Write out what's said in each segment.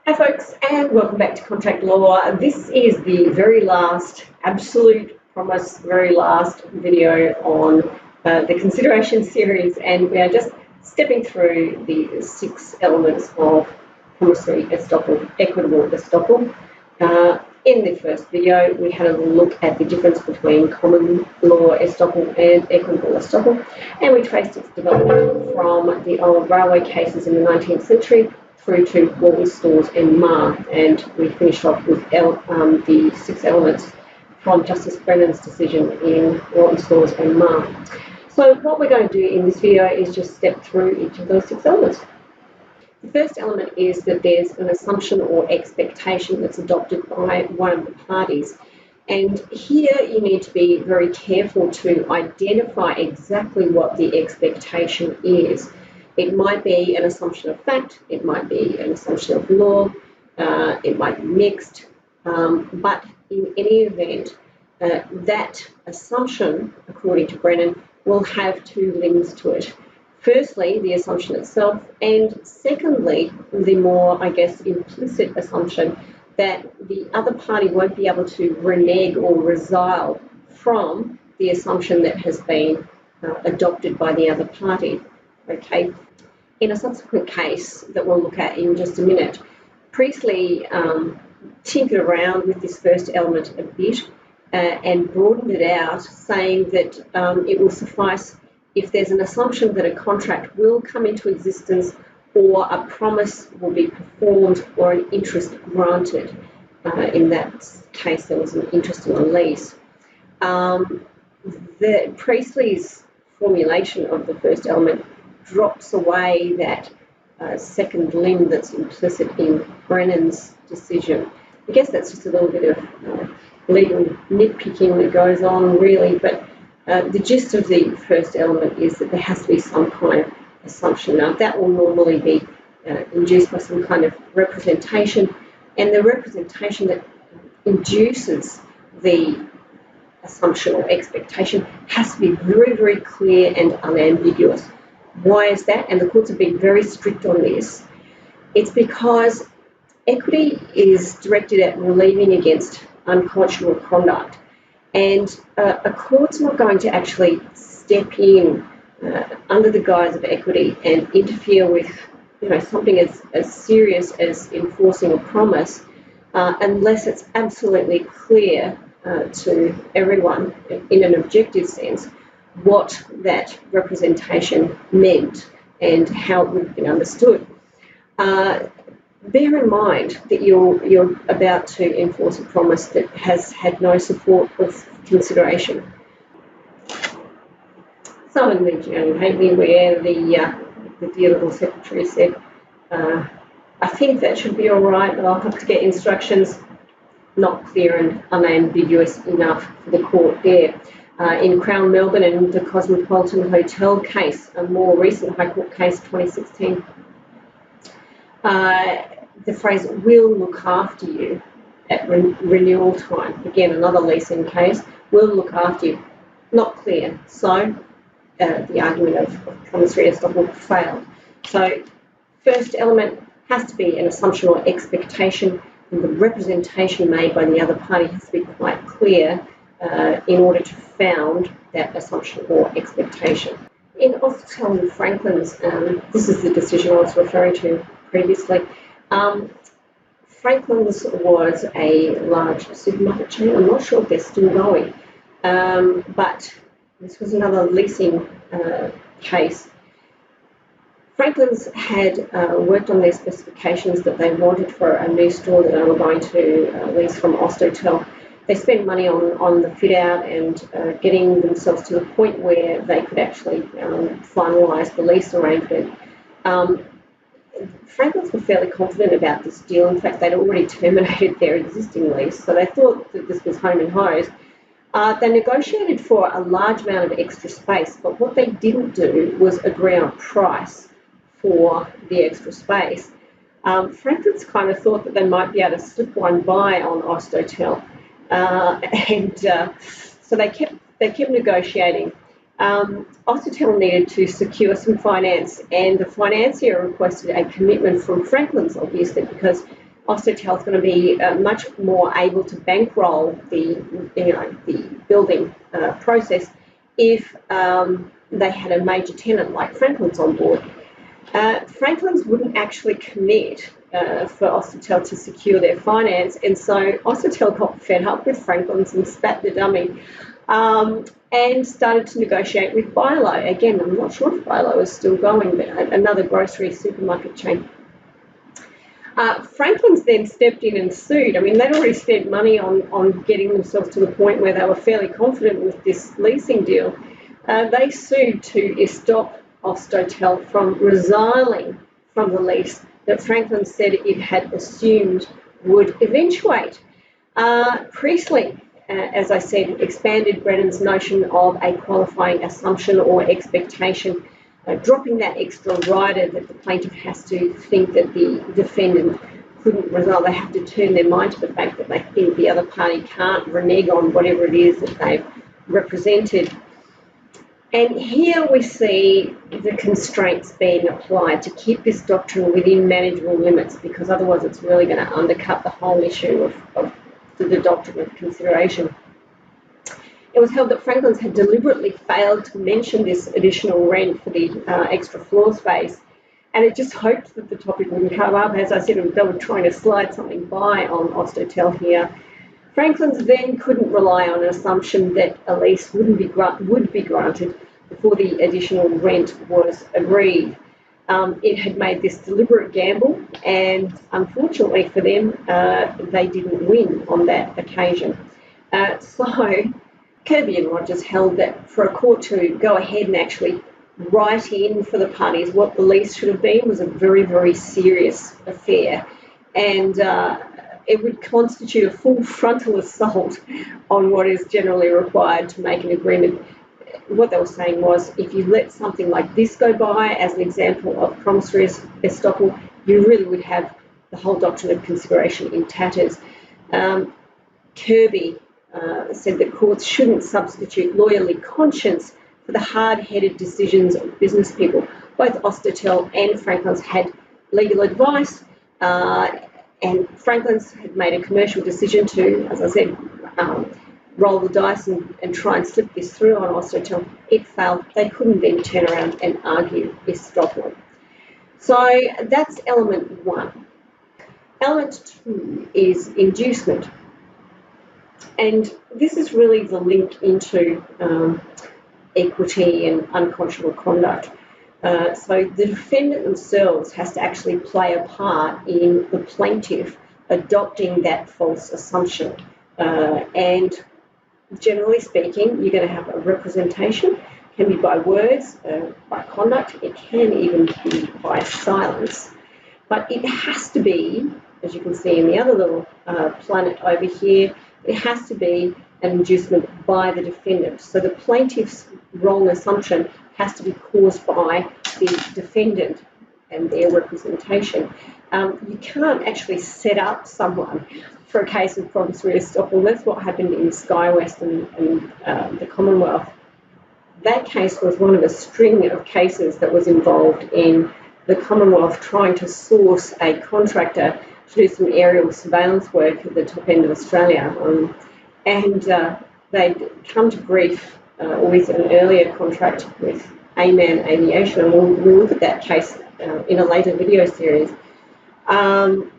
Hi folks, and welcome back to Contract Law. This is the very last, absolute promise, very last video on the consideration series, and we are just stepping through the 6 elements of promissory estoppel, equitable estoppel. In the first video, we had a look at the difference between common law estoppel and equitable estoppel, and we traced its development from the old railway cases in the 19th century through to Walton Stores and Marr, and we finished off with the 6 elements from Justice Brennan's decision in Walton Stores and Marr. So what we're going to do in this video is just step through each of those 6 elements. The first element is that there's an assumption or expectation that's adopted by one of the parties, and here you need to be very careful to identify exactly what the expectation is. It might be an assumption of fact, it might be an assumption of law, it might be mixed, but in any event, that assumption, according to Brennan, will have 2 limbs to it. Firstly, the assumption itself, and secondly, the more, implicit assumption that the other party won't be able to renege or resile from the assumption that has been adopted by the other party. Okay. In a subsequent case that we'll look at in just a minute, Priestley tinkered around with this first element a bit and broadened it out, saying that it will suffice if there's an assumption that a contract will come into existence or a promise will be performed or an interest granted. In that case, there was an interest in a lease. Priestley's formulation of the first element drops away that second limb that's implicit in Brennan's decision. I guess that's just a little bit of legal nitpicking that goes on, really, but the gist of the first element is that there has to be some kind of assumption. Now, that will normally be induced by some kind of representation, and the representation that induces the assumption or expectation has to be very, very clear and unambiguous. Why is that? And the courts have been very strict on this. It's because equity is directed at relieving against unconscionable conduct, and a court's not going to actually step in under the guise of equity and interfere with something as serious as enforcing a promise unless it's absolutely clear to everyone in an objective sense what that representation meant and how it would have been understood. Bear in mind that you're about to enforce a promise that has had no support of consideration. So in the Gianni Haley, where the dear little secretary said, I think that should be all right, but I'll have to get instructions, not clear and unambiguous enough for the court there. In Crown Melbourne and the Cosmopolitan Hotel case, a more recent High Court case, 2016, the phrase "will look after you" at renewal time. Again, another leasing case, will look after you. Not clear. So the argument of promissory estoppel failed. So first element has to be an assumption or expectation, and the representation made by the other party has to be quite clear in order to found that assumption or expectation. In Estoppel and Franklin's, this is the decision I was referring to previously, Franklin's was a large supermarket chain. I'm not sure if they're still going, but this was another leasing case. Franklin's had worked on their specifications that they wanted for a new store that they were going to lease from Estoppel. They spent money on the fit out and getting themselves to the point where they could actually finalise the lease arrangement. Franklin's were fairly confident about this deal. In fact, they'd already terminated their existing lease, so they thought that this was home and hosed. They negotiated for a large amount of extra space, but what they didn't do was agree on a price for the extra space. Franklin's kind of thought that they might be able to slip one by on Estoppel. So they kept negotiating. Estoppel needed to secure some finance, and the financier requested a commitment from Franklin's, obviously, because Austertel is going to be much more able to bankroll the building process if they had a major tenant like Franklin's on board. Franklin's wouldn't actually commit for Austertel to secure their finance, and so Austertel got fed up with Franklin's and spat the dummy and started to negotiate with Bilo. Again, I'm not sure if Bilo is still going, but another grocery supermarket chain. Franklin's then stepped in and sued. I mean, they'd already spent money on getting themselves to the point where they were fairly confident with this leasing deal. They sued to stop Austertel from resiling from the lease that Franklin said it had assumed would eventuate. Priestley, as I said, expanded Brennan's notion of a qualifying assumption or expectation, dropping that extra rider that the plaintiff has to think that the defendant couldn't resolve. They have to turn their mind to the fact that they think the other party can't renege on whatever it is that they've represented. And here we see the constraints being applied to keep this doctrine within manageable limits, because otherwise it's really going to undercut the whole issue of the doctrine of consideration. It was held that Franklin's had deliberately failed to mention this additional rent for the extra floor space, and it just hoped that the topic wouldn't come up. As I said, they were trying to slide something by on Austertel here. Franklin's then couldn't rely on an assumption that a lease would be granted before the additional rent was agreed. It had made this deliberate gamble, and unfortunately for them, they didn't win on that occasion. So Kirby and Rogers held that for a court to go ahead and actually write in for the parties what the lease should have been was a very, very serious affair, and it would constitute a full frontal assault on what is generally required to make an agreement. What they were saying was, if you let something like this go by as an example of promissory estoppel, you really would have the whole doctrine of consideration in tatters. Kirby said that courts shouldn't substitute lawyerly conscience for the hard-headed decisions of business people. Both Austertel and Franklin's had legal advice, and Franklin's had made a commercial decision to, as I said, roll the dice and try and slip this through on Austertel. It failed. They couldn't then turn around and argue estoppel. So that's element one. Element two is inducement. And this is really the link into equity and unconscionable conduct. So the defendant themselves has to actually play a part in the plaintiff adopting that false assumption. And generally speaking, you're going to have a representation. It can be by words, by conduct. It can even be by silence. But it has to be, as you can see in the other little planet over here, it has to be an inducement by the defendant. So the plaintiff's wrong assumption has to be caused by the defendant and their representation. You can't actually set up someone for a case of promissory estoppel. That's what happened in Skywest and the Commonwealth. That case was one of a string of cases that was involved in the Commonwealth trying to source a contractor to do some aerial surveillance work at the top end of Australia. And they'd come to grief with an earlier contract with A-Man Aviation, and we'll look at that case in a later video series. And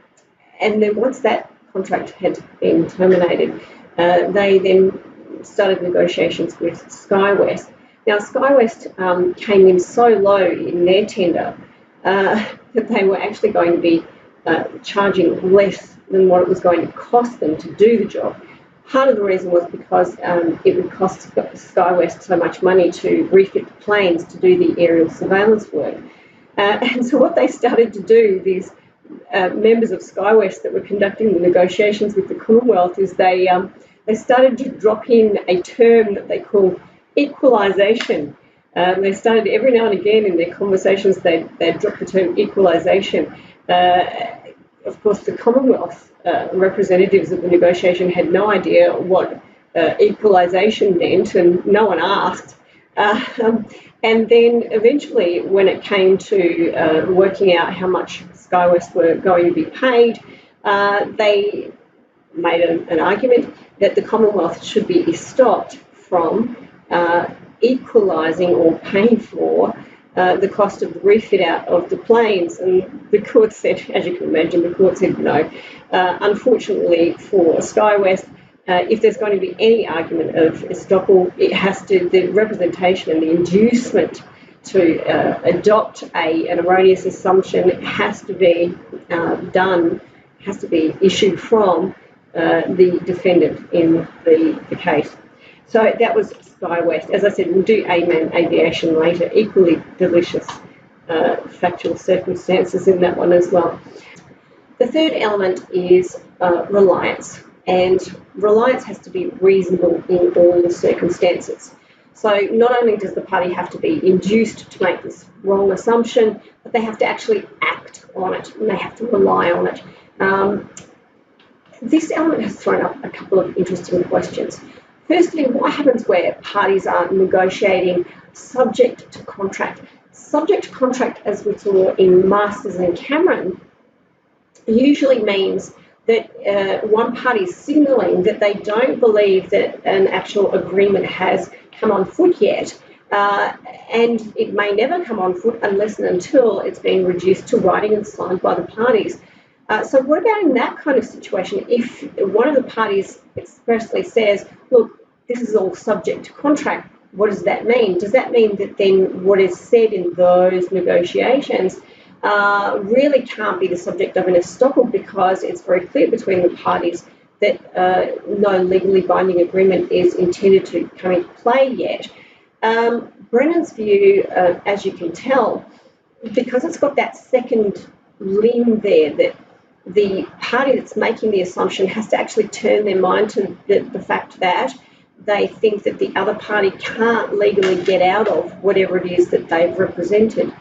then once that contract had been terminated, they then started negotiations with Skywest. Now, Skywest came in so low in their tender that they were actually going to be charging less than what it was going to cost them to do the job. Part of the reason was because it would cost Skywest so much money to refit the planes to do the aerial surveillance work. And so what they started to do, these members of Skywest that were conducting the negotiations with the Commonwealth, is they started to drop in a term that they call equalisation. They started every now and again in their conversations, they'd drop the term equalisation. Of course, the Commonwealth representatives of the negotiation had no idea what equalisation meant, and no one asked. And then eventually, when it came to working out how much Skywest were going to be paid, they made an argument that the Commonwealth should be stopped from equalising or paying for the cost of the refit out of the planes. And the court said, as you can imagine, the court said no. Unfortunately for Skywest, if there's going to be any argument of estoppel, it has to, the representation and the inducement to adopt an erroneous assumption has to be has to be issued from the defendant in the case. So that was Skywest. As I said, we'll do Amen Aviation later. Equally delicious factual circumstances in that one as well. The third element is reliance. And reliance has to be reasonable in all the circumstances. So not only does the party have to be induced to make this wrong assumption, but they have to actually act on it and they have to rely on it. This element has thrown up a couple of interesting questions. Firstly, what happens where parties are negotiating subject to contract? Subject to contract, as we saw in Masters and Cameron, usually means that one party is signalling that they don't believe that an actual agreement has come on foot yet, and it may never come on foot unless and until it's been reduced to writing and signed by the parties. So what about in that kind of situation? If one of the parties expressly says, look, this is all subject to contract, what does that mean? Does that mean that then what is said in those negotiations really can't be the subject of an estoppel, because it's very clear between the parties that no legally binding agreement is intended to come into play yet? Brennan's view, as you can tell, because it's got that second limb there, that the party that's making the assumption has to actually turn their mind to the fact that they think that the other party can't legally get out of whatever it is that they've represented.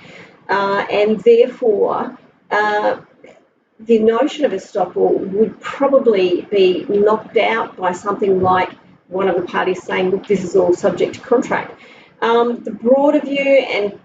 And therefore, the notion of estoppel would probably be knocked out by something like one of the parties saying, look, this is all subject to contract. The broader view and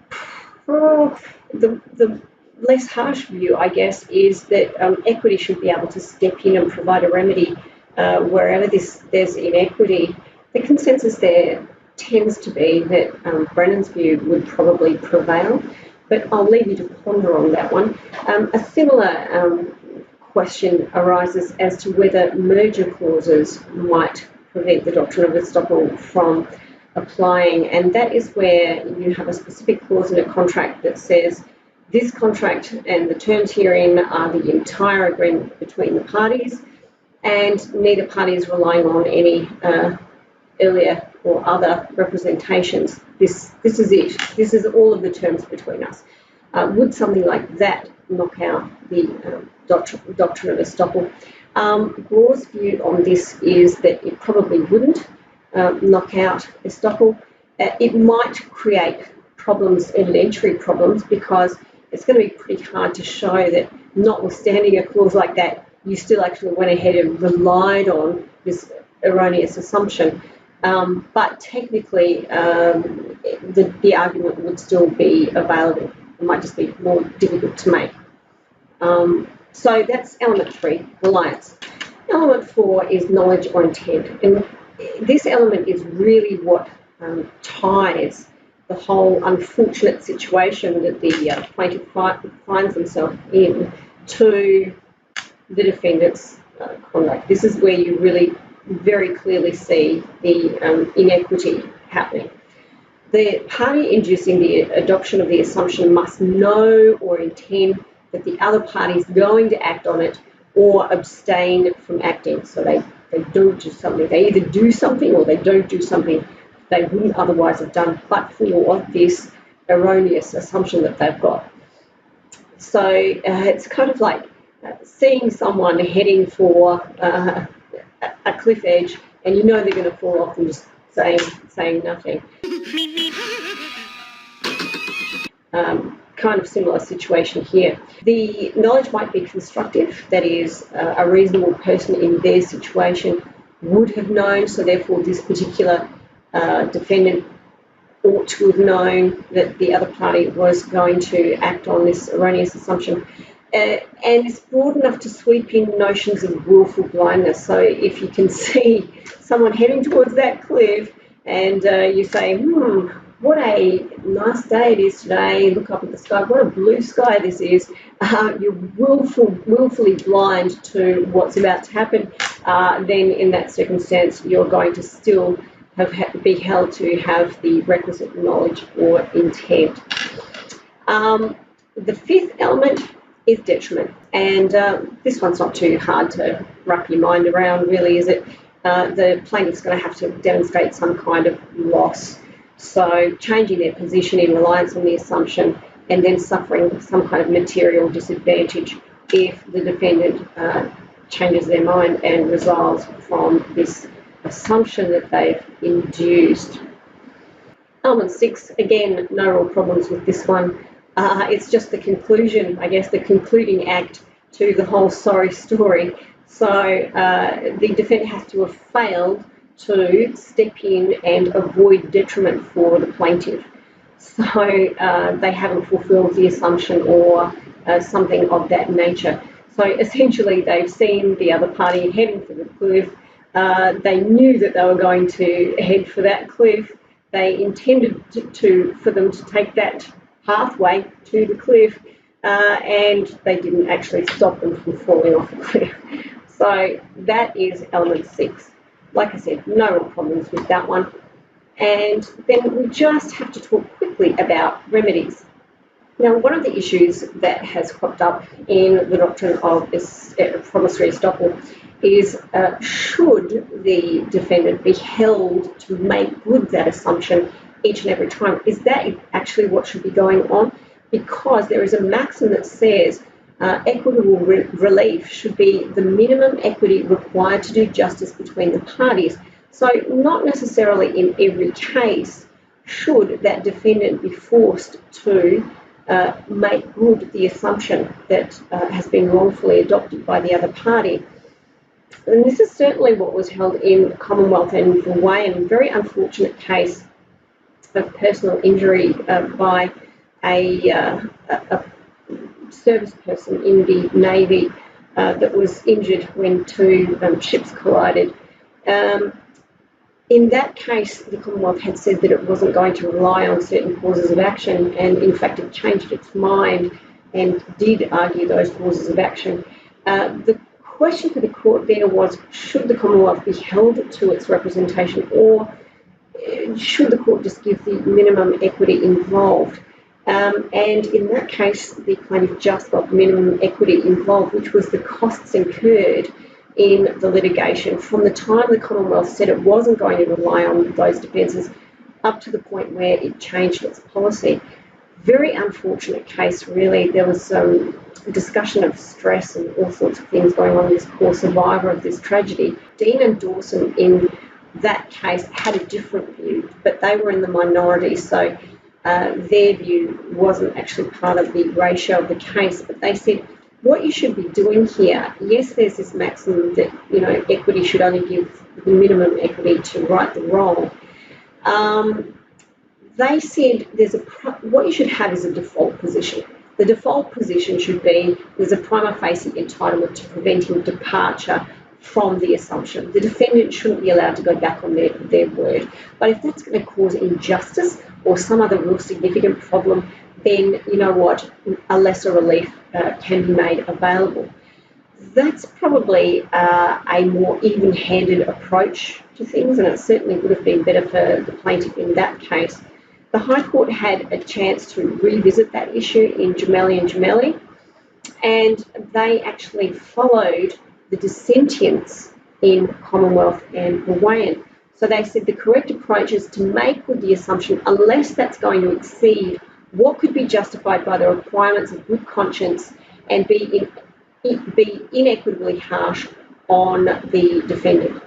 the less harsh view, I guess, is that equity should be able to step in and provide a remedy wherever there's inequity. The consensus there tends to be that Brennan's view would probably prevail, but I'll leave you to ponder on that one. A similar question arises as to whether merger clauses might prevent the doctrine of estoppel from applying, and that is where you have a specific clause in a contract that says this contract and the terms herein are the entire agreement between the parties, and neither party is relying on any earlier or other representations. This is it. This is all of the terms between us. Would something like that knock out the doctrine of estoppel? Gore's view on this is that it probably wouldn't knock out estoppel. It might create problems, evidentiary problems, because it's going to be pretty hard to show that, notwithstanding a clause like that, you still actually went ahead and relied on this erroneous assumption. But technically, the argument would still be available. It might just be more difficult to make. So that's element 3, reliance. Element 4 is knowledge or intent. And this element is really what ties the whole unfortunate situation that the plaintiff finds themselves in to the defendant's conduct. This is where you really very clearly see the inequity happening. The party inducing the adoption of the assumption must know or intend that the other party is going to act on it or abstain from acting. So they don't do something. They either do something or they don't do something they wouldn't otherwise have done, but for this erroneous assumption that they've got. So it's kind of like seeing someone heading for a cliff edge, and you know they're going to fall off and just saying nothing. Kind of similar situation here. The knowledge might be constructive, that is, a reasonable person in their situation would have known, so therefore this particular defendant ought to have known that the other party was going to act on this erroneous assumption. and it's broad enough to sweep in notions of willful blindness. So if you can see someone heading towards that cliff and you say, what a nice day it is today, look up at the sky, what a blue sky this is, you're willfully blind to what's about to happen, then in that circumstance you're going to still be held to have the requisite knowledge or intent. The fifth element is detriment, and this one's not too hard to wrap your mind around, really, is it? The plaintiff's going to have to demonstrate some kind of loss, so changing their position in reliance on the assumption and then suffering some kind of material disadvantage if the defendant changes their mind and resiles from this assumption that they've induced. Element 6, again, no real problems with this one. It's just the conclusion, I guess, the concluding act to the whole sorry story. So the defendant has to have failed to step in and avoid detriment for the plaintiff. So they haven't fulfilled the assumption or something of that nature. So essentially they've seen the other party heading for the cliff. They knew that they were going to head for that cliff. They intended for them to take that pathway to the cliff, and they didn't actually stop them from falling off the cliff. So that is element 6. Like I said, no real problems with that one. And then we just have to talk quickly about remedies. Now, one of the issues that has cropped up in the doctrine of promissory estoppel is should the defendant be held to make good that assumption each and every time? Is that actually what should be going on? Because there is a maxim that says equitable relief should be the minimum equity required to do justice between the parties. So not necessarily in every case should that defendant be forced to make good the assumption that has been wrongfully adopted by the other party. And this is certainly what was held in Commonwealth and Hawaiian, a very unfortunate case of personal injury by a service person in the Navy that was injured when two ships collided. In that case, the Commonwealth had said that it wasn't going to rely on certain causes of action, and in fact it changed its mind and did argue those causes of action. The question for the court there was, should the Commonwealth be held to its representation, or should the court just give the minimum equity involved? And in that case, the plaintiff just got minimum equity involved, which was the costs incurred in the litigation from the time the Commonwealth said it wasn't going to rely on those defences up to the point where it changed its policy. Very unfortunate case, really. There was some discussion of stress and all sorts of things going on in this poor survivor of this tragedy. Dean and Dawson in that case had a different view, but they were in the minority, so their view wasn't actually part of the ratio of the case. But they said, what you should be doing here, yes, there's this maxim that, equity should only give the minimum equity to right the wrong. They said what you should have is a default position. The default position should be there's a prima facie entitlement to preventing departure from the assumption. The defendant shouldn't be allowed to go back on their word. But if that's going to cause injustice or some other real significant problem, then you know what, a lesser relief can be made available. That's probably a more even-handed approach to things, and it certainly would have been better for the plaintiff in that case. The High Court had a chance to revisit that issue in Gemelli and Gemelli, and they actually followed the dissentients in Commonwealth and Hawaiian. So they said the correct approach is to make good the assumption unless that's going to exceed what could be justified by the requirements of good conscience and be inequitably harsh on the defendant.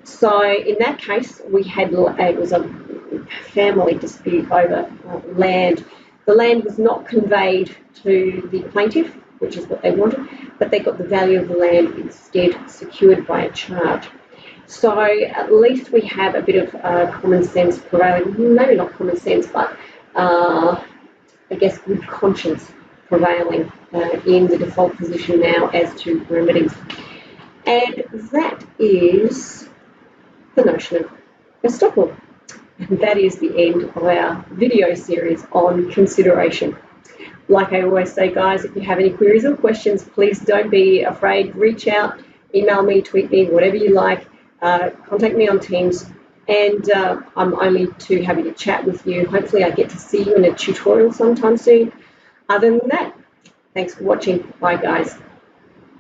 So in that case, it was a family dispute over land. The land was not conveyed to the plaintiff, which is what they wanted, but they got the value of the land instead secured by a charge. So at least we have a bit of common sense prevailing, maybe not common sense, but I guess good conscience prevailing in the default position now as to remedies. And that is the notion of estoppel. And that is the end of our video series on consideration. Like I always say, guys, if you have any queries or questions, please don't be afraid. Reach out, email me, tweet me, whatever you like. Contact me on Teams, and I'm only too happy to chat with you. Hopefully I get to see you in a tutorial sometime soon. Other than that, thanks for watching. Bye, guys.